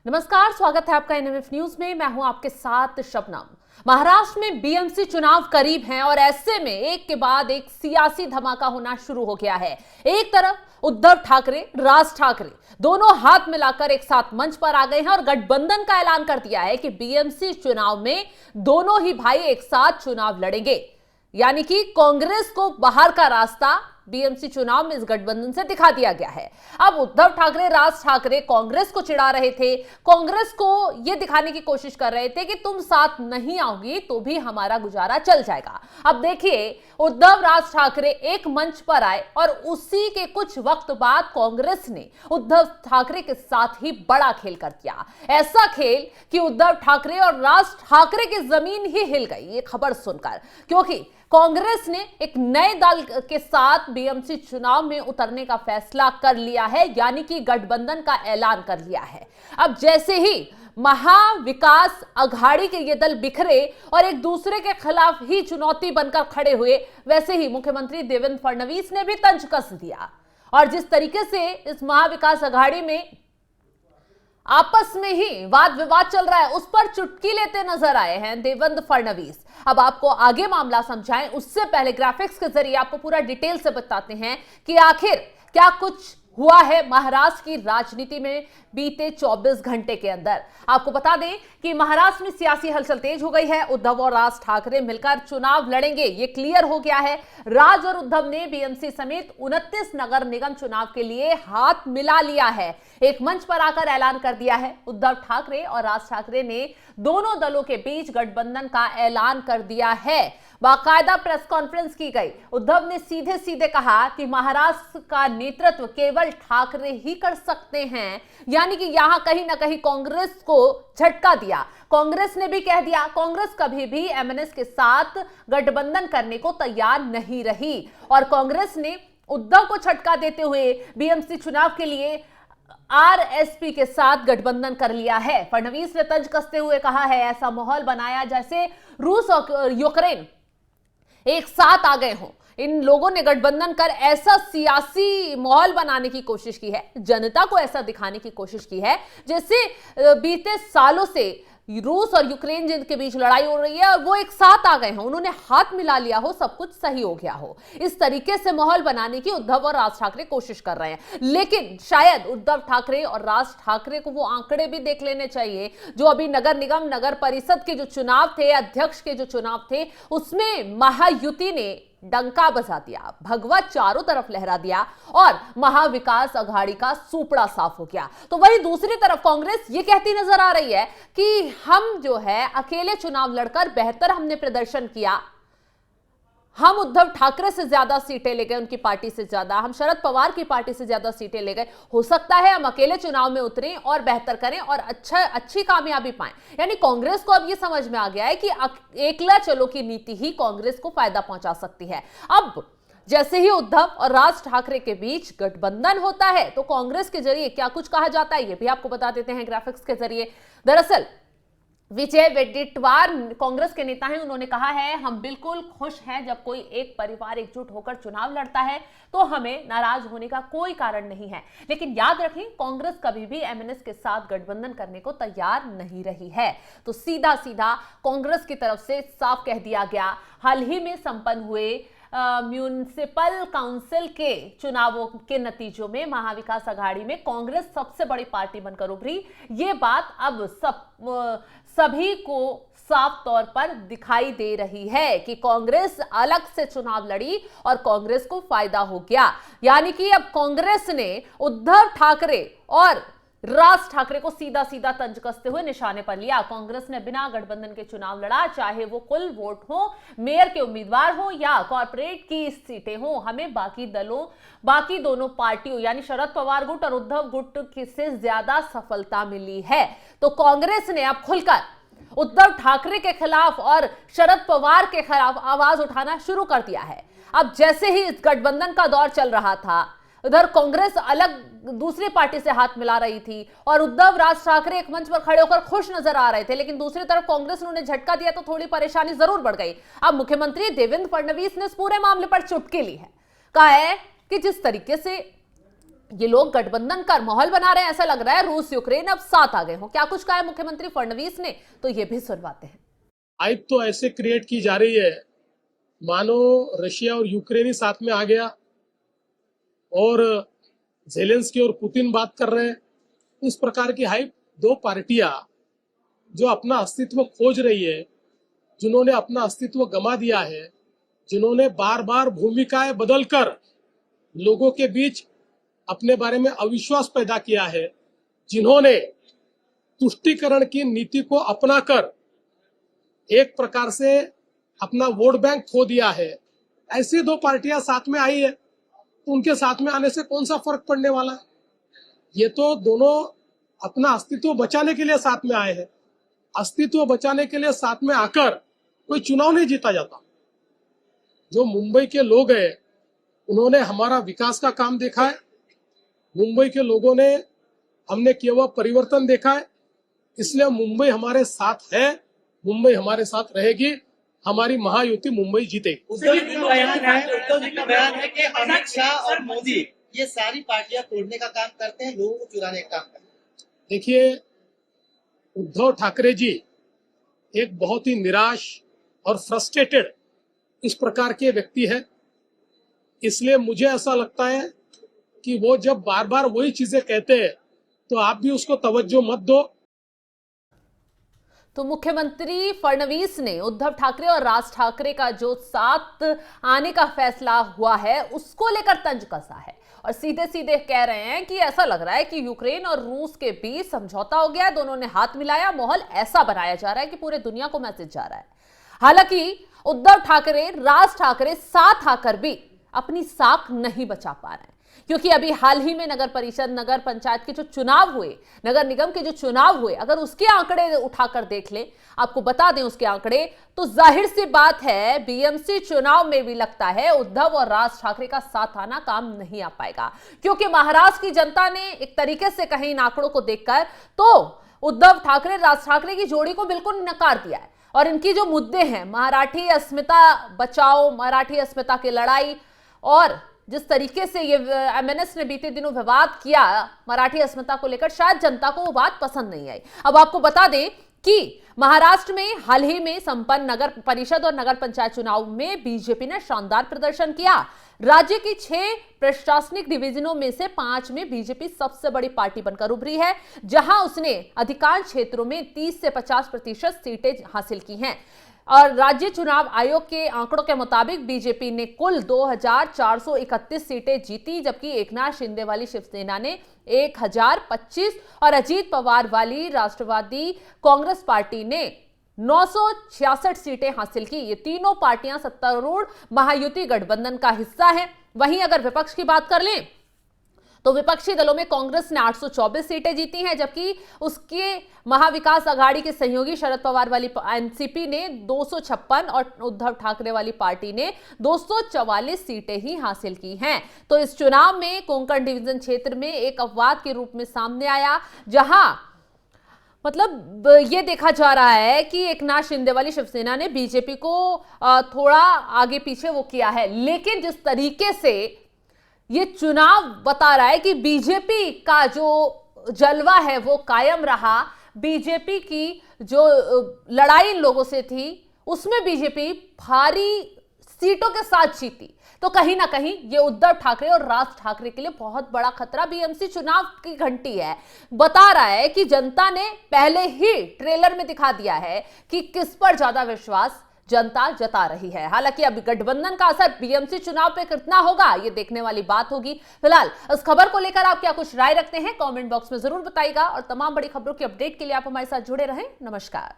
नमस्कार, स्वागत है आपका एनएमएफ न्यूज में। मैं हूं आपके साथ शबनम। महाराष्ट्र में बीएमसी चुनाव करीब हैं और ऐसे में एक के बाद एक सियासी धमाका होना शुरू हो गया है। एक तरफ उद्धव ठाकरे, राज ठाकरे दोनों हाथ मिलाकर एक साथ मंच पर आ गए हैं और गठबंधन का ऐलान कर दिया है कि बीएमसी चुनाव में दोनों ही भाई एक साथ चुनाव लड़ेंगे। यानी कि कांग्रेस को बाहर का रास्ता बीएमसी चुनाव में इस गठबंधन से दिखा दिया गया है। अब उद्धव ठाकरे, राज ठाकरे कांग्रेस को चिढ़ा रहे थे, कांग्रेस को यह दिखाने की कोशिश कर रहे थे कि तुम साथ नहीं आओगी तो भी हमारा गुजारा चल जाएगा। अब देखिए, उद्धव, राज ठाकरे एक मंच पर आए और उसी के कुछ वक्त बाद कांग्रेस ने उद्धव ठाकरे के साथ ही बड़ा खेल कर दिया। ऐसा खेल कि उद्धव ठाकरे और राज ठाकरे की जमीन ही हिल गई ये खबर सुनकर, क्योंकि कांग्रेस ने एक नए दल के साथ बीएमसी चुनाव में उतरने का फैसला कर लिया है, यानी कि गठबंधन का ऐलान कर लिया है। अब जैसे ही महाविकास अघाड़ी के ये दल बिखरे और एक दूसरे के खिलाफ ही चुनौती बनकर खड़े हुए, वैसे ही मुख्यमंत्री देवेंद्र फडणवीस ने भी तंज कस दिया और जिस तरीके से इस महाविकास अघाड़ी में आपस में ही वाद विवाद चल रहा है, उस पर चुटकी लेते नजर आए हैं देवेंद्र फडणवीस। अब आपको आगे मामला समझाएं उससे पहले ग्राफिक्स के जरिए आपको पूरा डिटेल से बताते हैं कि आखिर क्या कुछ हुआ है महाराष्ट्र की राजनीति में बीते 24 घंटे के अंदर। आपको बता दें कि महाराष्ट्र में सियासी हलचल तेज हो गई है। उद्धव और राज ठाकरे मिलकर चुनाव लड़ेंगे, ये क्लियर हो गया है। राज और उद्धव ने बीएमसी समेत 29 नगर निगम चुनाव के लिए हाथ मिला लिया है, एक मंच पर आकर ऐलान कर दिया है। उद्धव ठाकरे और राज ठाकरे ने दोनों दलों के बीच गठबंधन का ऐलान कर दिया है। बाकायदा प्रेस कॉन्फ्रेंस की गई। उद्धव ने सीधे सीधे कहा कि महाराष्ट्र का नेतृत्व केवल ठाकरे ही कर सकते हैं, यानी कि यहां कहीं ना कहीं कांग्रेस को झटका दिया। कांग्रेस ने भी कह दिया, कांग्रेस कभी भी एमएनएस के साथ गठबंधन करने को तैयार नहीं रही और कांग्रेस ने उद्धव को झटका देते हुए बीएमसी चुनाव के लिए आरएसपी के साथ गठबंधन कर लिया है। फडणवीस ने तंज कसते हुए कहा है, ऐसा माहौल बनाया जैसे रूस और यूक्रेन एक साथ आ गए हों। इन लोगों ने गठबंधन कर ऐसा सियासी माहौल बनाने की कोशिश की है, जनता को ऐसा दिखाने की कोशिश की है जैसे बीते सालों से रूस और यूक्रेन जिनके बीच लड़ाई हो रही है और वो एक साथ आ गए हैं, उन्होंने हाथ मिला लिया हो, सब कुछ सही हो गया हो। इस तरीके से माहौल बनाने की उद्धव और राज ठाकरे कोशिश कर रहे हैं। लेकिन शायद उद्धव ठाकरे और राज ठाकरे को वो आंकड़े भी देख लेने चाहिए जो अभी नगर निगम, नगर परिषद के जो चुनाव थे, अध्यक्ष के जो चुनाव थे, उसमें महायुति ने डंका बजा दिया, भगवा चारों तरफ लहरा दिया और महाविकास अघाड़ी का सुपड़ा साफ हो गया। तो वहीं दूसरी तरफ कांग्रेस ये कहती नजर आ रही है कि हम जो है अकेले चुनाव लड़कर बेहतर हमने प्रदर्शन किया, हम उद्धव ठाकरे से ज्यादा सीटें ले गए, उनकी पार्टी से ज्यादा, हम शरद पवार की पार्टी से ज्यादा सीटें ले गए, हो सकता है हम अकेले चुनाव में उतरें और बेहतर करें और अच्छी कामयाबी पाएं। यानी कांग्रेस को अब यह समझ में आ गया है कि एकला चलो की नीति ही कांग्रेस को फायदा पहुंचा सकती है। अब जैसे ही उद्धव और राज ठाकरे के बीच गठबंधन होता है तो कांग्रेस के जरिए क्या कुछ कहा जाता है, यह भी आपको बता देते हैं ग्राफिक्स के जरिए। दरअसल विजय वेडेट्टीवार कांग्रेस के नेता हैं, उन्होंने कहा है, हम बिल्कुल खुश हैं जब कोई एक परिवार एकजुट होकर चुनाव लड़ता है तो हमें नाराज होने का कोई कारण नहीं है। लेकिन याद रखें, कांग्रेस कभी भी एमएनएस के साथ गठबंधन करने को तैयार नहीं रही है। तो सीधा सीधा कांग्रेस की तरफ से साफ कह दिया गया। हाल ही में संपन्न हुए म्यूनिसिपल काउंसिल के चुनावों के नतीजों में महाविकास अघाड़ी में कांग्रेस सबसे बड़ी पार्टी बनकर उभरी। ये बात अब सभी को साफ तौर पर दिखाई दे रही है कि कांग्रेस अलग से चुनाव लड़ी और कांग्रेस को फायदा हो गया। यानी कि अब कांग्रेस ने उद्धव ठाकरे और राज ठाकरे को सीधा सीधा तंज कसते हुए निशाने पर लिया। कांग्रेस ने बिना गठबंधन के चुनाव लड़ा, चाहे वो कुल वोट हो, मेयर के उम्मीदवार हो या कॉर्पोरेट की सीटें हो। हमें बाकी दोनों पार्टियों यानी शरद पवार गुट और उद्धव गुट से ज्यादा सफलता मिली है। तो कांग्रेस ने अब खुलकर उद्धव ठाकरे के खिलाफ और शरद पवार के खिलाफ आवाज उठाना शुरू कर दिया है। अब जैसे ही इस गठबंधन का दौर चल रहा था, उधर कांग्रेस अलग दूसरी पार्टी से हाथ मिला रही थी और उद्धव, राज ठाकरे एक मंच पर खड़े होकर खुश नजर आ रहे थे। लेकिन दूसरी तरफ कांग्रेस ने उन्हें झटका दिया तो थोड़ी परेशानी जरूर बढ़ गई। अब मुख्यमंत्री देवेंद्र फडणवीस ने इस पूरे मामले पर चुटकी ली है, कहा है कि जिस तरीके से ये लोग गठबंधन का माहौल बना रहे हैं। ऐसा लग रहा है रूस यूक्रेन अब साथ आ गए हो। क्या कुछ कहा है मुख्यमंत्री फडणवीस ने, तो ये भी सुनवाते हैं। हाइप तो ऐसे क्रिएट की जा रही है मानो रशिया और यूक्रेन ही साथ में आ गया और जेलेंस्की और पुतिन बात कर रहे हैं। इस प्रकार की हाइप, दो पार्टियां जो अपना अस्तित्व खोज रही है, जिन्होंने अपना अस्तित्व गंवा दिया है, जिन्होंने बार बार भूमिकाएं बदलकर लोगों के बीच अपने बारे में अविश्वास पैदा किया है, जिन्होंने तुष्टीकरण की नीति को अपनाकर एक प्रकार से अपना वोट बैंक खो दिया है, ऐसी दो पार्टियां साथ में आई है, तो उनके साथ में आने से कौन सा फर्क पड़ने वाला है? ये तो दोनों अपना अस्तित्व बचाने के लिए साथ में आए हैं। अस्तित्व बचाने के लिए साथ में आकर कोई चुनाव नहीं जीता जाता। जो मुंबई के लोग हैं, उन्होंने हमारा विकास का काम देखा है। मुंबई के लोगों ने हमने किया हुआ परिवर्तन देखा है। इसलिए मुंबई हमारे साथ है, मुंबई हमारे साथ रहेगी। हमारी महायुति मुंबई जीतेगी। उद्धव जी का बयान है कि अमित शाह और मोदी ये सारी पार्टियां तोड़ने का काम करते हैं, लोगों को चुराने का काम करते हैं। देखिए, उद्धव ठाकरे जी एक बहुत ही निराश और फ्रस्ट्रेटेड इस प्रकार के व्यक्ति है। इसलिए मुझे ऐसा लगता है कि वो जब बार बार वही चीजें कहते हैं तो आप भी उसको तवज्जो मत दो। तो मुख्यमंत्री फडणवीस ने उद्धव ठाकरे और राज ठाकरे का जो साथ आने का फैसला हुआ है उसको लेकर तंज कसा है और सीधे सीधे कह रहे हैं कि ऐसा लग रहा है कि यूक्रेन और रूस के बीच समझौता हो गया है, दोनों ने हाथ मिलाया, माहौल ऐसा बनाया जा रहा है कि पूरे दुनिया को मैसेज जा रहा है। हालांकि उद्धव ठाकरे, राज ठाकरे साथ आकर भी अपनी साख नहीं बचा पा रहे हैं, क्योंकि अभी हाल ही में नगर परिषद, नगर पंचायत के जो चुनाव हुए, नगर निगम के जो चुनाव हुए, अगर उसके आंकड़े उठाकर देख लें, आपको बता दें उसके आंकड़े, तो जाहिर सी बात है बीएमसी चुनाव में भी लगता है उद्धव और राज ठाकरे का साथ आना काम नहीं आ पाएगा, क्योंकि महाराष्ट्र की जनता ने एक तरीके से कहीं इन आंकड़ों को देखकर तो उद्धव ठाकरे, राज ठाकरे की जोड़ी को बिल्कुल नकार दिया है। और इनकी जो मुद्दे हैं, मराठी अस्मिता बचाओ, मराठी अस्मिता की लड़ाई, और जिस तरीके से ये एमएनएस ने बीते दिनों विवाद किया मराठी अस्मिता को लेकर, शायद जनता को वो बात पसंद नहीं आई। अब आपको बता दें कि महाराष्ट्र में हाल ही में संपन्न नगर परिषद और नगर पंचायत चुनाव में बीजेपी ने शानदार प्रदर्शन किया। राज्य की 6 प्रशासनिक डिवीजनों में से 5 में बीजेपी सबसे बड़ी पार्टी बनकर उभरी है, जहां उसने अधिकांश क्षेत्रों में 30 से 50% सीटें हासिल की हैं। और राज्य चुनाव आयोग के आंकड़ों के मुताबिक बीजेपी ने कुल 2431 सीटें जीती, जबकि एकनाथ शिंदे वाली शिवसेना ने 1025 और अजीत पवार वाली राष्ट्रवादी कांग्रेस पार्टी ने 966 सीटें हासिल की। ये तीनों पार्टियां सत्तारूढ़ महायुति गठबंधन का हिस्सा है। वहीं अगर विपक्ष की बात कर लें तो विपक्षी दलों में कांग्रेस ने 824 सीटें जीती हैं, जबकि उसके महाविकास आघाड़ी के सहयोगी शरद पवार वाली एनसीपी ने 256 और उद्धव ठाकरे वाली पार्टी ने 244 सीटें ही हासिल की हैं। तो इस चुनाव में कोंकण डिवीजन क्षेत्र में एक अपवाद के रूप में सामने आया, जहां मतलब ये देखा जा रहा है कि एकनाथ शिंदे वाली शिवसेना ने बीजेपी को थोड़ा आगे पीछे वो किया है। लेकिन जिस तरीके से ये चुनाव बता रहा है कि बीजेपी का जो जलवा है वो कायम रहा, बीजेपी की जो लड़ाई इन लोगों से थी उसमें बीजेपी भारी सीटों के साथ जीती, तो कहीं ना कहीं ये उद्धव ठाकरे और राज ठाकरे के लिए बहुत बड़ा खतरा बीएमसी चुनाव की घंटी है। बता रहा है कि जनता ने पहले ही ट्रेलर में दिखा दिया है कि किस पर ज्यादा विश्वास जनता जता रही है। हालांकि अब गठबंधन का असर बीएमसी चुनाव पे कितना होगा ये देखने वाली बात होगी। फिलहाल इस खबर को लेकर आप क्या कुछ राय रखते हैं कमेंट बॉक्स में जरूर बताइएगा, और तमाम बड़ी खबरों की अपडेट के लिए आप हमारे साथ जुड़े रहें। नमस्कार।